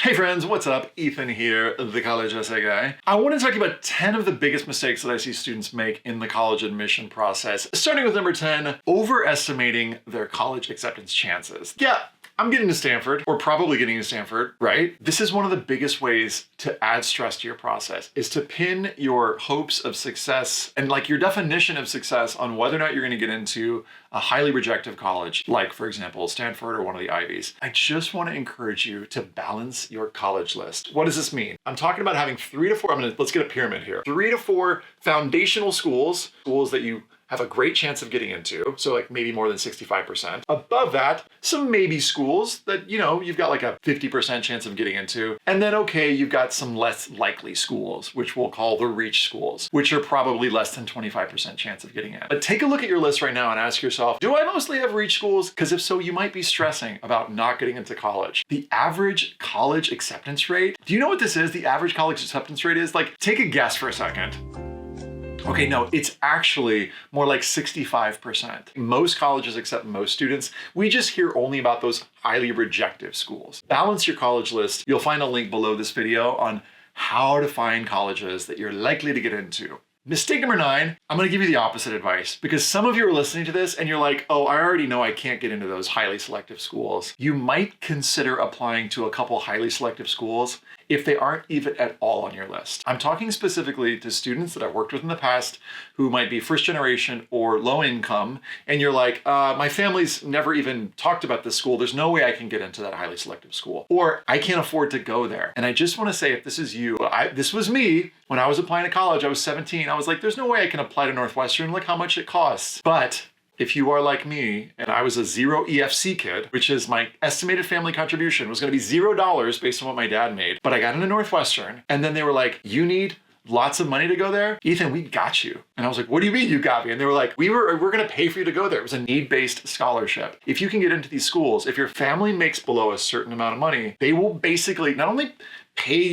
Hey friends, what's up? Ethan here, the college essay guy. I want to talk about 10 of the biggest mistakes that I see students make in the college admission process. Starting with number 10, overestimating their college acceptance chances. Yeah, I'm getting to Stanford, or probably getting to Stanford, right? This is one of the biggest ways to add stress to your process, is to pin your hopes of success and like your definition of success on whether or not you're going to get into a highly rejected college, like for example, Stanford or one of the Ivies. I just want to encourage you to balance your college list. What does this mean? I'm talking about having 3 to 4, let's get a pyramid here. 3 to 4 foundational schools that you have a great chance of getting into, so like maybe more than 65%. Above that, some maybe schools that, you've got like a 50% chance of getting into. And then, okay, you've got some less likely schools, which we'll call the reach schools, which are probably less than 25% chance of getting in. But take a look at your list right now and ask yourself, do I mostly have reach schools? Because if so, you might be stressing about not getting into college. The average college acceptance rate, do you know what this is? The average college acceptance rate is like, take a guess for a second. Okay, no, it's actually more like 65%. Most colleges accept most students. We just hear only about those highly rejected schools. Balance your college list. You'll find a link below this video on how to find colleges that you're likely to get into. Mistake number 9, I'm gonna give you the opposite advice because some of you are listening to this and you're like, oh, I already know I can't get into those highly selective schools. You might consider applying to a couple highly selective schools if they aren't even at all on your list. I'm talking specifically to students that I've worked with in the past who might be first generation or low income, and you're like, my family's never even talked about this school. There's no way I can get into that highly selective school, or I can't afford to go there. And I just wanna say, if this is you, this was me when I was applying to college. I was 17. I was like, there's no way I can apply to Northwestern. Look how much it costs. But if you are like me, and I was a 0 EFC kid, which is my estimated family contribution was gonna be $0 based on what my dad made, but I got into Northwestern, and then they were like, you need lots of money to go there? Ethan, we got you. And I was like, what do you mean you got me? And they were like, we're gonna pay for you to go there. It was a need-based scholarship. If you can get into these schools, if your family makes below a certain amount of money, they will basically not only pay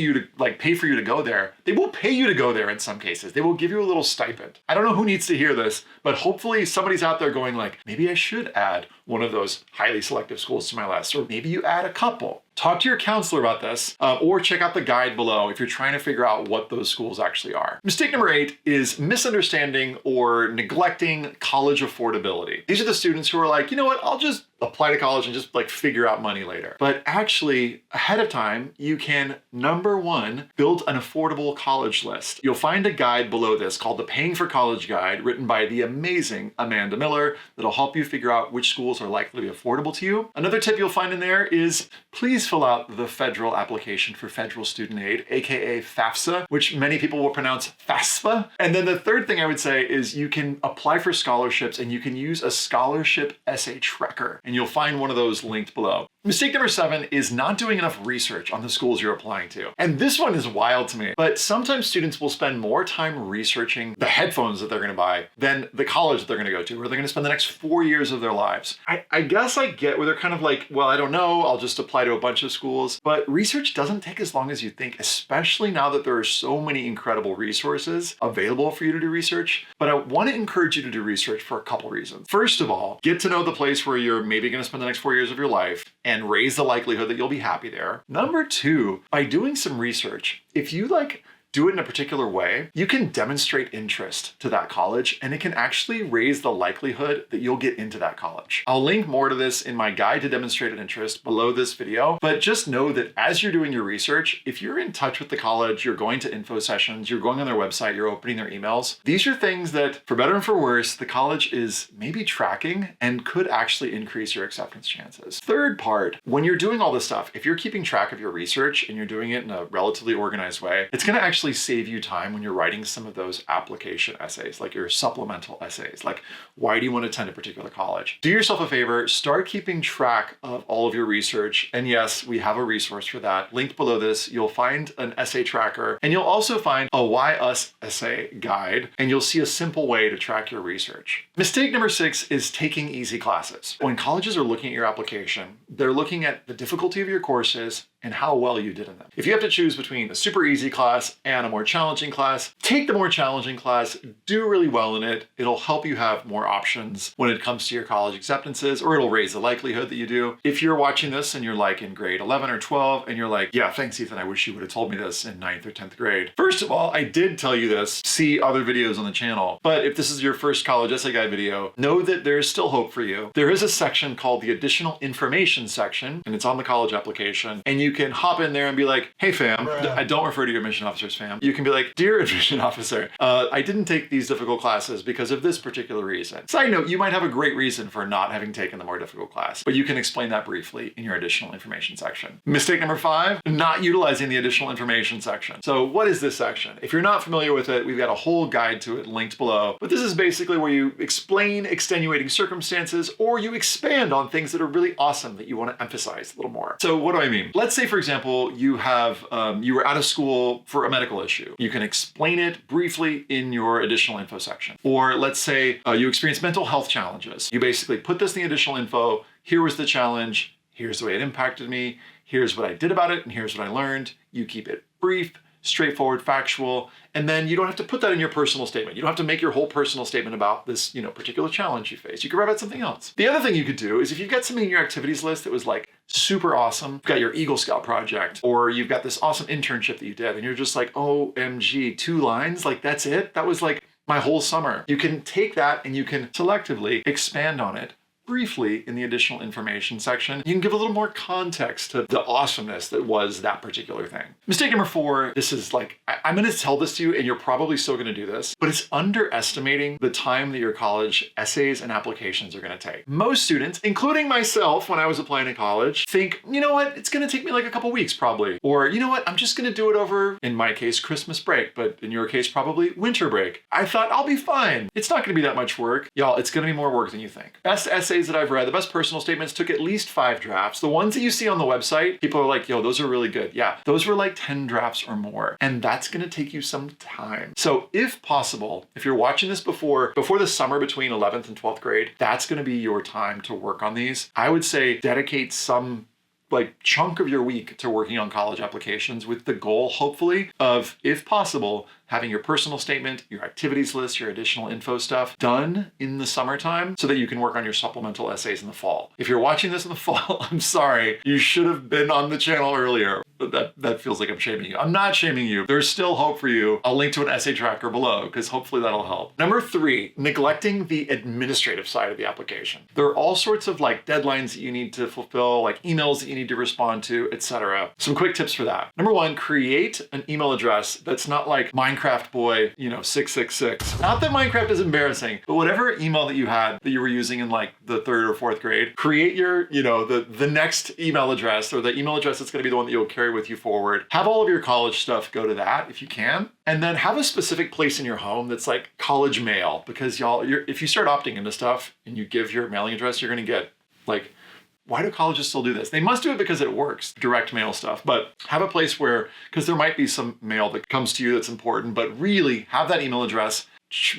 for you to go there, they will pay you to go there in some cases. They will give you a little stipend. I don't know who needs to hear this, but hopefully somebody's out there going like, maybe I should add one of those highly selective schools to my list, or maybe you add a couple. Talk to your counselor about this, or check out the guide below if you're trying to figure out what those schools actually are. Mistake number 8 is misunderstanding or neglecting college affordability. These are the students who are like, you know what, I'll just apply to college and just like figure out money later. But actually, ahead of time, you can, number 1, build an affordable college list. You'll find a guide below this called the Paying for College Guide, written by the amazing Amanda Miller, that'll help you figure out which schools are likely to be affordable to you. Another tip you'll find in there is please fill out the federal application for federal student aid, aka FAFSA, which many people will pronounce FAFSA. And then the third thing I would say is you can apply for scholarships and you can use a scholarship essay tracker, and you'll find one of those linked below. Mistake number 7 is not doing enough research on the schools you're applying to. And this one is wild to me, but sometimes students will spend more time researching the headphones that they're gonna buy than the college that they're gonna go to, where they're gonna spend the next 4 years of their lives. I guess I get where they're kind of like, well, I don't know, I'll just apply to a bunch of schools. But research doesn't take as long as you think, especially now that there are so many incredible resources available for you to do research. But I wanna encourage you to do research for a couple reasons. First of all, get to know the place where you're maybe gonna spend the next 4 years of your life and raise the likelihood that you'll be happy there. Number 2, by doing some research, if you do it in a particular way, you can demonstrate interest to that college, and it can actually raise the likelihood that you'll get into that college. I'll link more to this in my guide to demonstrated interest below this video, but just know that as you're doing your research, if you're in touch with the college, you're going to info sessions, you're going on their website, you're opening their emails, these are things that, for better and for worse, the college is maybe tracking and could actually increase your acceptance chances. Third part, when you're doing all this stuff, if you're keeping track of your research and you're doing it in a relatively organized way, it's gonna actually save you time when you're writing some of those application essays, like your supplemental essays, like why do you want to attend a particular college? Do yourself a favor, start keeping track of all of your research. And yes, we have a resource for that. Linked below this, you'll find an essay tracker, and you'll also find a Why Us essay guide, and you'll see a simple way to track your research. Mistake number 6 is taking easy classes. When colleges are looking at your application, they're looking at the difficulty of your courses and how well you did in them. If you have to choose between a super easy class and a more challenging class, take the more challenging class, do really well in it. It'll help you have more options when it comes to your college acceptances, or it'll raise the likelihood that you do. If you're watching this and you're like in grade 11 or 12 and you're like, yeah, thanks Ethan, I wish you would have told me this in 9th or 10th grade. First of all, I did tell you this, see other videos on the channel, but if this is your first college essay guide video, know that there is still hope for you. There is a section called the additional information section, and it's on the college application, and you can hop in there and be like, hey fam, I don't refer to your admission officers fam. You can be like, dear admission officer, I didn't take these difficult classes because of this particular reason. Side note, you might have a great reason for not having taken the more difficult class, but you can explain that briefly in your additional information section. Mistake number 5, not utilizing the additional information section. So what is this section? If you're not familiar with it, we've got a whole guide to it linked below, but this is basically where you explain extenuating circumstances, or you expand on things that are really awesome that you want to emphasize a little more. So what do I mean? Let's say, for example, you were out of school for a medical issue. You can explain it briefly in your additional info section. Or let's say you experience mental health challenges. You basically put this in the additional info. Here was the challenge. Here's the way it impacted me. Here's what I did about it. And here's what I learned. You keep it brief, straightforward, factual, and then you don't have to put that in your personal statement. You don't have to make your whole personal statement about this, particular challenge you face. You could write about something else. The other thing you could do is if you've got something in your activities list that was like super awesome, you've got your Eagle Scout project, or you've got this awesome internship that you did, and you're just like, OMG, 2 lines, like that's it? That was like my whole summer. You can take that and you can selectively expand on it briefly in the additional information section. You can give a little more context to the awesomeness that was that particular thing. Mistake number 4, this is like, I'm gonna tell this to you and you're probably still gonna do this, but it's underestimating the time that your college essays and applications are gonna take. Most students, including myself when I was applying to college, think, you know what, it's gonna take me like a couple weeks probably. Or you know what, I'm just gonna do it over, in my case, Christmas break, but in your case, probably winter break. I thought I'll be fine. It's not gonna be that much work. Y'all, it's gonna be more work than you think. Best essays that I've read, the best personal statements took at least 5 drafts. The ones that you see on the website, people are like, yo, those are really good. Yeah, those were like 10 drafts or more. And that's gonna take you some time. So if possible, if you're watching this before the summer between 11th and 12th grade, that's gonna be your time to work on these. I would say dedicate some chunk of your week to working on college applications with the goal, hopefully, of, if possible, having your personal statement, your activities list, your additional info stuff done in the summertime so that you can work on your supplemental essays in the fall. If you're watching this in the fall, I'm sorry, you should have been on the channel earlier. That feels like I'm shaming you. I'm not shaming you. There's still hope for you. I'll link to an essay tracker below because hopefully that'll help. Number 3, neglecting the administrative side of the application. There are all sorts of deadlines that you need to fulfill, like emails that you need to respond to, etc. Some quick tips for that. Number 1, create an email address that's not like Minecraft boy, 666. Not that Minecraft is embarrassing, but whatever email that you had that you were using in the 3rd or 4th grade, create your, the next email address, or the email address that's going to be the one that you'll carry with you forward. Have all of your college stuff go to that if you can. And then have a specific place in your home that's like college mail, because if you start opting into stuff and you give your mailing address, you're going to get why do colleges still do this? They must do it because it works, direct mail stuff, but have a place where, because there might be some mail that comes to you that's important, but really have that email address.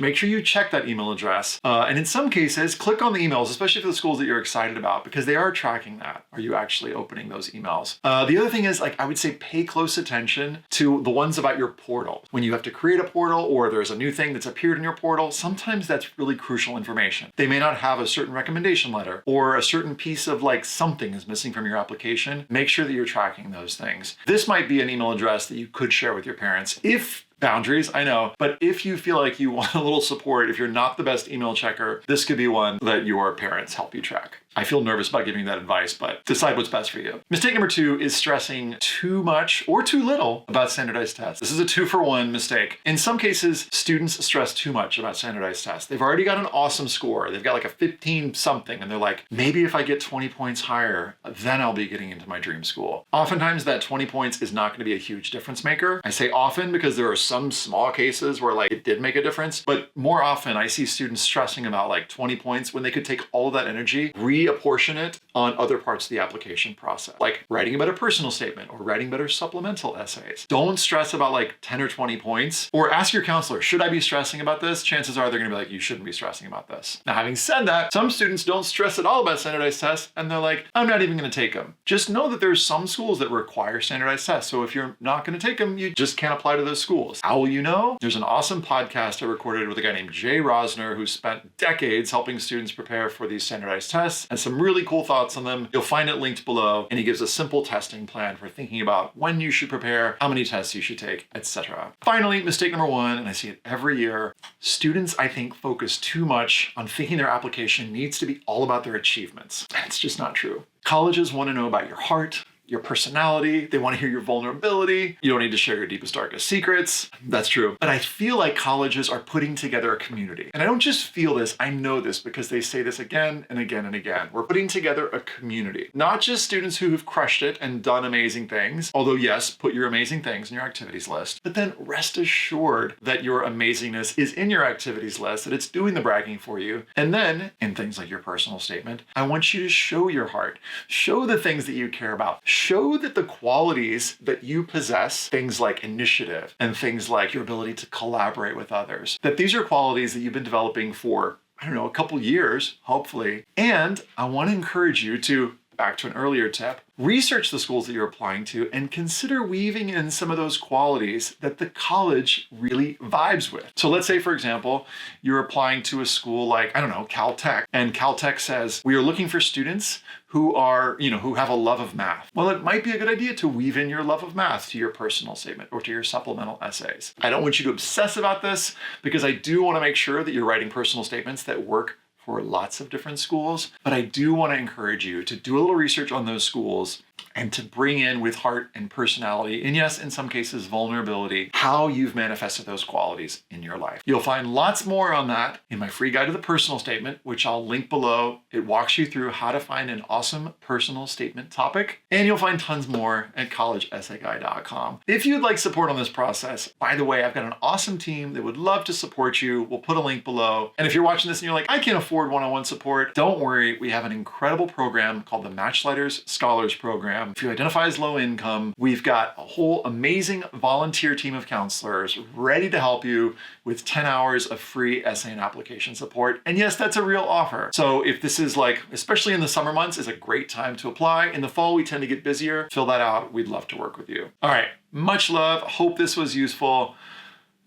Make sure you check that email address. And in some cases, click on the emails, especially for the schools that you're excited about, because they are tracking that. Are you actually opening those emails? The other thing is, I would say pay close attention to the ones about your portal. When you have to create a portal or there's a new thing that's appeared in your portal, sometimes that's really crucial information. They may not have a certain recommendation letter or a certain piece of something is missing from your application. Make sure that you're tracking those things. This might be an email address that you could share with your parents if boundaries, I know, but if you feel like you want a little support, if you're not the best email checker, this could be one that your parents help you track. I feel nervous about giving that advice, but decide what's best for you. Mistake number 2 is stressing too much or too little about standardized tests. This is a 2-for-1 mistake. In some cases, students stress too much about standardized tests. They've already got an awesome score. They've got a 15 something, and they're like, maybe if I get 20 points higher, then I'll be getting into my dream school. Oftentimes that 20 points is not gonna be a huge difference maker. I say often because there are some small cases where it did make a difference, but more often I see students stressing about 20 points when they could take all of that energy, reapportion it on other parts of the application process, like writing a better personal statement or writing better supplemental essays. Don't stress about like 10 or 20 points, or ask your counselor, should I be stressing about this? Chances are they're gonna be like, you shouldn't be stressing about this. Now, having said that, some students don't stress at all about standardized tests and they're like, I'm not even gonna take them. Just know that there's some schools that require standardized tests. So if you're not gonna take them, you just can't apply to those schools. How will you know? There's an awesome podcast I recorded with a guy named Jay Rosner, who spent decades helping students prepare for these standardized tests, and some really cool thoughts on them. You'll find it linked below, and he gives a simple testing plan for thinking about when you should prepare, how many tests you should take, etc. Finally, mistake number one, and I see it every year, students, I think, focus too much on thinking their application needs to be all about their achievements. It's just not true. Colleges want to know about your heart, your personality. They want to hear your vulnerability. You don't need to share your deepest, darkest secrets. That's true. But I feel like colleges are putting together a community. And I don't just feel this, I know this because they say this again and again and again. We're putting together a community, not just students who have crushed it and done amazing things. Although yes, put your amazing things in your activities list, but then rest assured that your amazingness is in your activities list, that it's doing the bragging for you. And then in things like your personal statement, I want you to show your heart, show the things that you care about, show that the qualities that you possess, things like initiative and things like your ability to collaborate with others, that these are qualities that you've been developing for, I don't know, a couple years, hopefully. And I want to encourage you to, back to an earlier tip, research the schools that you're applying to and consider weaving in some of those qualities that the college really vibes with. So let's say, for example, you're applying to a school like, I don't know, Caltech, and Caltech says, we are looking for students who are, who have a love of math. Well, it might be a good idea to weave in your love of math to your personal statement or to your supplemental essays. I don't want you to obsess about this because I do want to make sure that you're writing personal statements that work for lots of different schools, but I do want to encourage you to do a little research on those schools and to bring in with heart and personality, and yes, in some cases, vulnerability, how you've manifested those qualities in your life. You'll find lots more on that in my free guide to the personal statement, which I'll link below. It walks you through how to find an awesome personal statement topic, and you'll find tons more at collegeessayguy.com. If you'd like support on this process, by the way, I've got an awesome team that would love to support you. We'll put a link below. And if you're watching this and you're like, I can't afford one-on-one support, don't worry. We have an incredible program called the Matchlighters Scholars Program. If you identify as low income, we've got a whole amazing volunteer team of counselors ready to help you with 10 hours of free essay and application support. And yes, that's a real offer. So if this is like, especially in the summer months, is a great time to apply. In the fall, we tend to get busier. Fill that out. We'd love to work with you. All right, much love. Hope this was useful,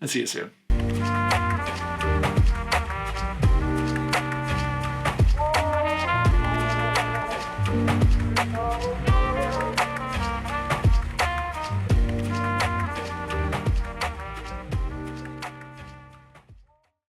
and see you soon.